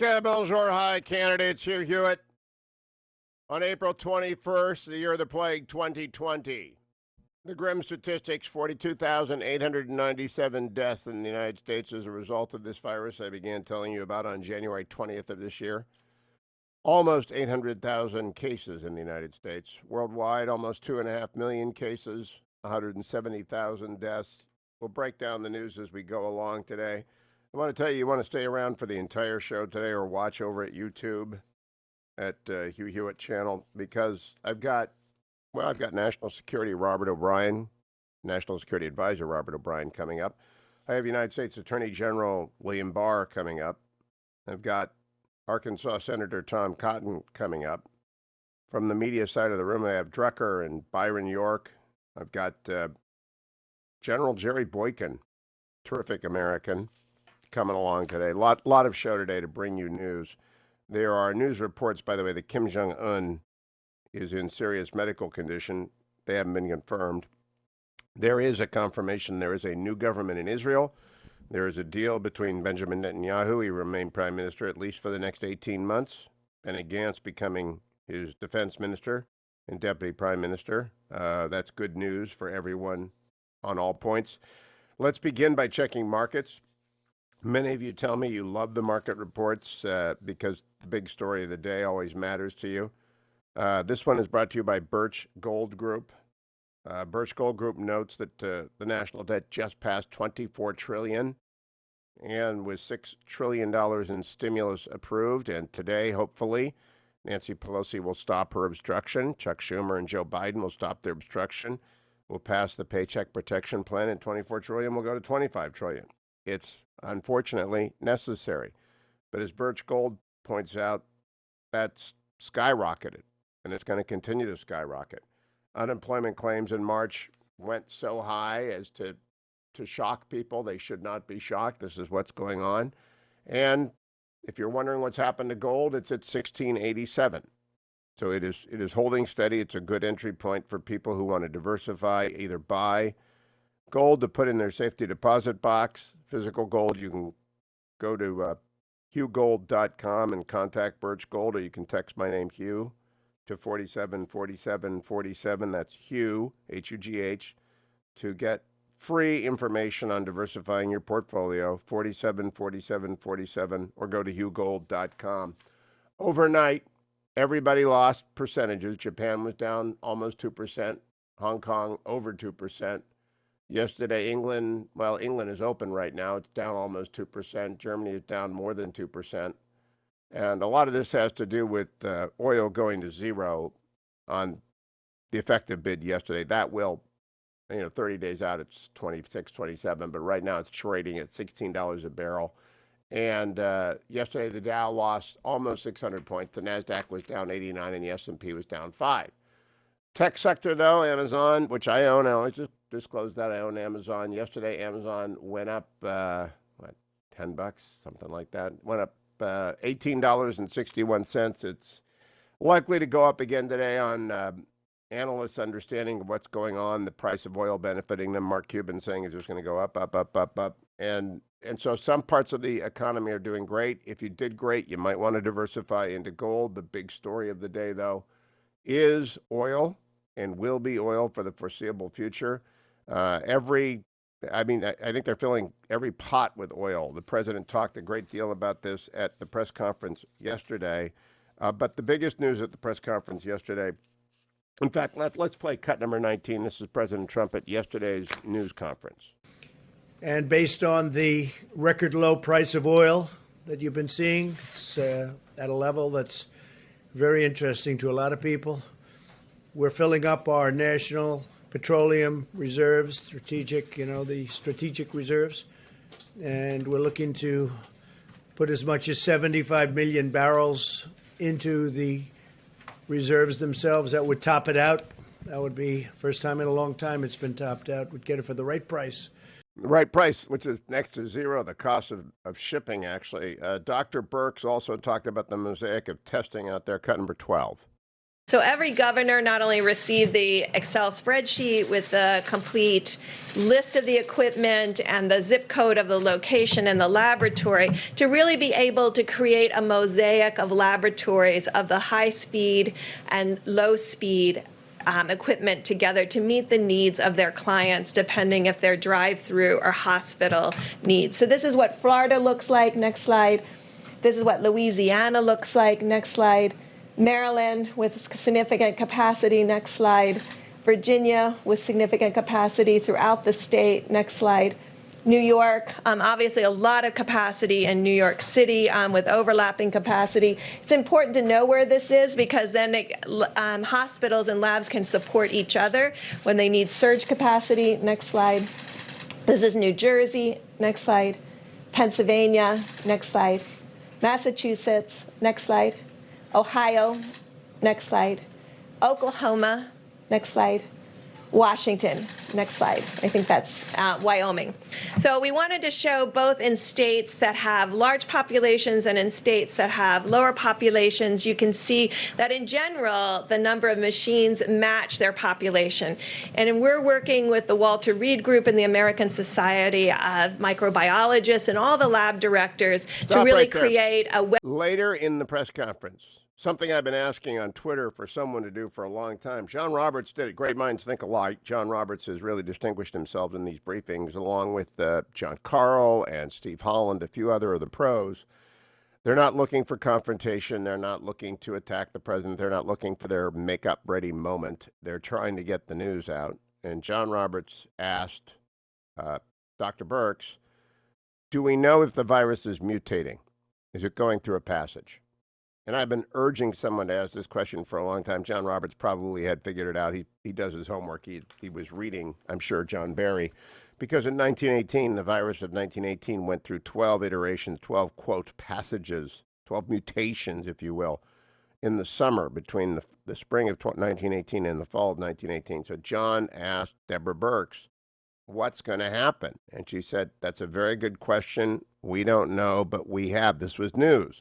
Bonjour, hi, candidates. Hugh Hewitt. On April 21st, the year of the plague, 2020. The grim statistics, 42,897 deaths in the United States as a result of this virus I began telling you about on January 20th of this year. Almost 800,000 cases in the United States. Worldwide, almost 2.5 million cases, 170,000 deaths. We'll break down the news as we go along today. I want to tell you, you want to stay around for the entire show today or watch over at YouTube at Hugh Hewitt channel, because I've got National Security Robert O'Brien, National Security Advisor Robert O'Brien coming up. I have United States Attorney General William Barr coming up. I've got Arkansas Senator Tom Cotton coming up. From the media side of the room, I have Drucker and Byron York. I've got General Jerry Boykin, terrific American, coming along today. Lot of show today to bring you news. There are news reports, by the way, that Kim Jong-un is in serious medical condition. They haven't been confirmed. There is a confirmation there is a new government in Israel. There is a deal between Benjamin Netanyahu, he remain prime minister at least for the next 18 months, Benny Gantz becoming his defense minister and deputy prime minister. That's good news for everyone on all points. Let's begin by checking markets. Many of you tell me you love the market reports because the big story of the day always matters to you. This one is brought to you by Birch Gold Group. Birch Gold Group notes that the national debt just passed $24 trillion, and with $6 trillion in stimulus approved. And today, hopefully, Nancy Pelosi will stop her obstruction. Chuck Schumer and Joe Biden will stop their obstruction. We'll pass the Paycheck Protection Plan, and $24 trillion will go to $25 trillion. It's unfortunately necessary. But as Birch Gold points out, that's skyrocketed, and it's going to continue to skyrocket. Unemployment claims in March went so high as to shock people. They should not be shocked. This is what's going on. And if you're wondering what's happened to gold, it's at 1687. So it is holding steady. It's a good entry point for people who want to diversify, either buy gold to put in their safety deposit box, physical gold. You can go to hughgold.com and contact Birch Gold, or you can text my name, Hugh, to 474747. That's Hugh, H-U-G-H, to get free information on diversifying your portfolio, 474747, or go to hughgold.com. Overnight, everybody lost percentages. Japan was down almost 2%, Hong Kong over 2%. Yesterday, England is open right now. It's down almost 2%. Germany is down more than 2%. And a lot of this has to do with oil going to zero on the effective bid yesterday. That will, 30 days out, it's 26, 27, but right now it's trading at $16 a barrel. And yesterday, the Dow lost almost 600 points. The NASDAQ was down 89, and the S&P was down 5. Tech sector, though, Amazon, which I own, I always just disclose that I own Amazon. Yesterday, Amazon went up, $10, something like that. Went up $18.61. It's likely to go up again today on analysts' understanding of what's going on, the price of oil benefiting them. Mark Cuban saying it's just going to go up, up, up, up, up. And so some parts of the economy are doing great. If you did great, you might want to diversify into gold. The big story of the day, though, is oil, and will be oil for the foreseeable future. I think they're filling every pot with oil. The president talked a great deal about this at the press conference yesterday. But the biggest news at the press conference yesterday, in fact, let's play cut number 19. This is President Trump at yesterday's news conference. And based on the record low price of oil that you've been seeing, it's at a level that's very interesting to a lot of people. We're filling up our national petroleum reserves, the strategic reserves, and we're looking to put as much as 75 million barrels into the reserves themselves. That would top it out. That would be first time in a long time it's been topped out. We'd get it for the right price. The right price, which is next to zero, the cost of shipping, actually. Dr. Birx also talked about the mosaic of testing out there, cut number 12. So every governor not only received the Excel spreadsheet with the complete list of the equipment and the zip code of the location and the laboratory to really be able to create a mosaic of laboratories of the high speed and low speed equipment together to meet the needs of their clients, depending if they're drive-through or hospital needs. So this is what Florida looks like. Next slide. This is what Louisiana looks like. Next slide. Maryland with significant capacity. Next slide. Virginia with significant capacity throughout the state. Next slide. New York, obviously a lot of capacity in New York City with overlapping capacity. It's important to know where this is because then hospitals and labs can support each other when they need surge capacity. Next slide. This is New Jersey. Next slide. Pennsylvania. Next slide. Massachusetts. Next slide. Ohio. Next slide. Oklahoma. Next slide. Washington. Next slide. I think that's Wyoming. So we wanted to show both in states that have large populations and in states that have lower populations. You can see that in general, the number of machines match their population. And we're working with the Walter Reed Group and the American Society of Microbiologists and all the lab directors to really right there. create a Later in the press conference, something I've been asking on Twitter for someone to do for a long time. John Roberts did it. Great minds think alike. John Roberts has really distinguished himself in these briefings, along with John Carl and Steve Holland, a few other of the pros. They're not looking for confrontation. They're not looking to attack the president. They're not looking for their make-up-ready moment. They're trying to get the news out. And John Roberts asked Dr. Birx, do we know if the virus is mutating? Is it going through a passage? And I've been urging someone to ask this question for a long time. John Roberts probably had figured it out. He does his homework. He was reading, I'm sure, John Barry. Because in 1918, the virus of 1918 went through 12 iterations, 12, quote, passages, 12 mutations, if you will, in the summer between the spring of 1918 and the fall of 1918. So John asked Deborah Birx, what's going to happen? And she said, that's a very good question. We don't know, but we have. This was news.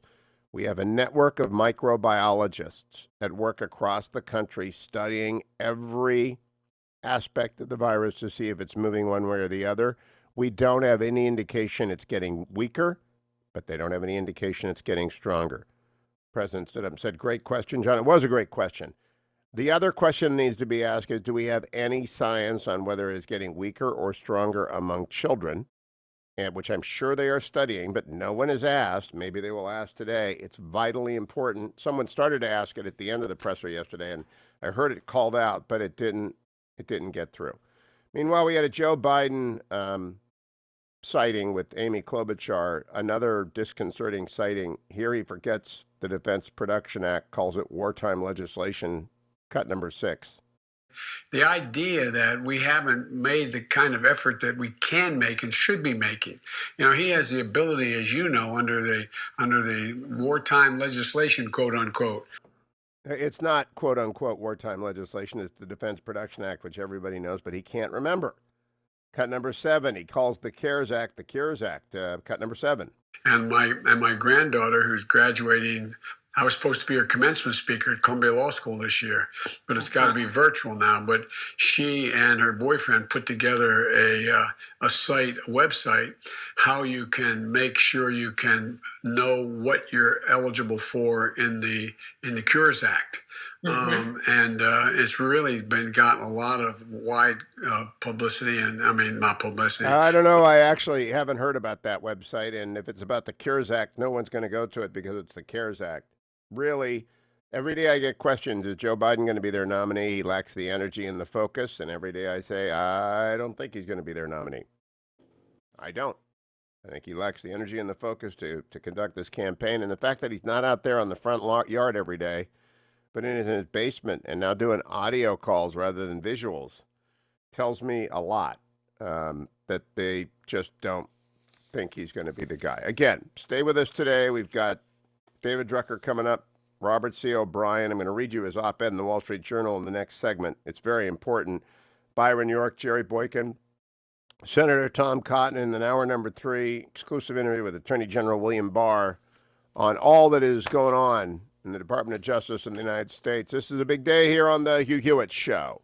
We have a network of microbiologists that work across the country studying every aspect of the virus to see if it's moving one way or the other. We don't have any indication it's getting weaker, but they don't have any indication it's getting stronger. President stood up and said, great question, John. It was a great question. The other question that needs to be asked is, do we have any science on whether it's getting weaker or stronger among children? And which I'm sure they are studying, but no one has asked. Maybe they will ask today. It's vitally important. Someone started to ask it at the end of the presser yesterday, and I heard it called out, but it didn't get through. Meanwhile, we had a Joe Biden sighting with Amy Klobuchar, another disconcerting sighting. Here he forgets the Defense Production Act, calls it wartime legislation, cut number 6. The idea that we haven't made the kind of effort that we can make and should be making. You know, he has the ability, as you know, under the wartime legislation, quote unquote. It's not quote unquote wartime legislation. It's the Defense Production Act, which everybody knows, but he can't remember. Cut number 7. He calls the CARES Act the Cures Act. Cut number 7. And my granddaughter, who's graduating, I was supposed to be her commencement speaker at Columbia Law School this year, but it's got to be virtual now. But she and her boyfriend put together a website, how you can make sure you can know what you're eligible for in the Cures Act. And it's really gotten a lot of wide publicity, and I mean, not publicity. I don't know. I actually haven't heard about that website. And if it's about the Cures Act, no one's going to go to it because it's the CARES Act. Really, every day I get questions, is Joe Biden going to be their nominee? He lacks the energy and the focus. And every day I say, I don't think he's going to be their nominee. I don't. I think he lacks the energy and the focus to conduct this campaign. And the fact that he's not out there on the front yard every day, but in his basement and now doing audio calls rather than visuals, tells me a lot that they just don't think he's going to be the guy. Again, stay with us today. We've got David Drucker coming up, Robert C. O'Brien. I'm going to read you his op-ed in the Wall Street Journal in the next segment. It's very important. Byron York, Jerry Boykin, Senator Tom Cotton in an hour number 3, exclusive interview with Attorney General William Barr on all that is going on in the Department of Justice in the United States. This is a big day here on the Hugh Hewitt Show.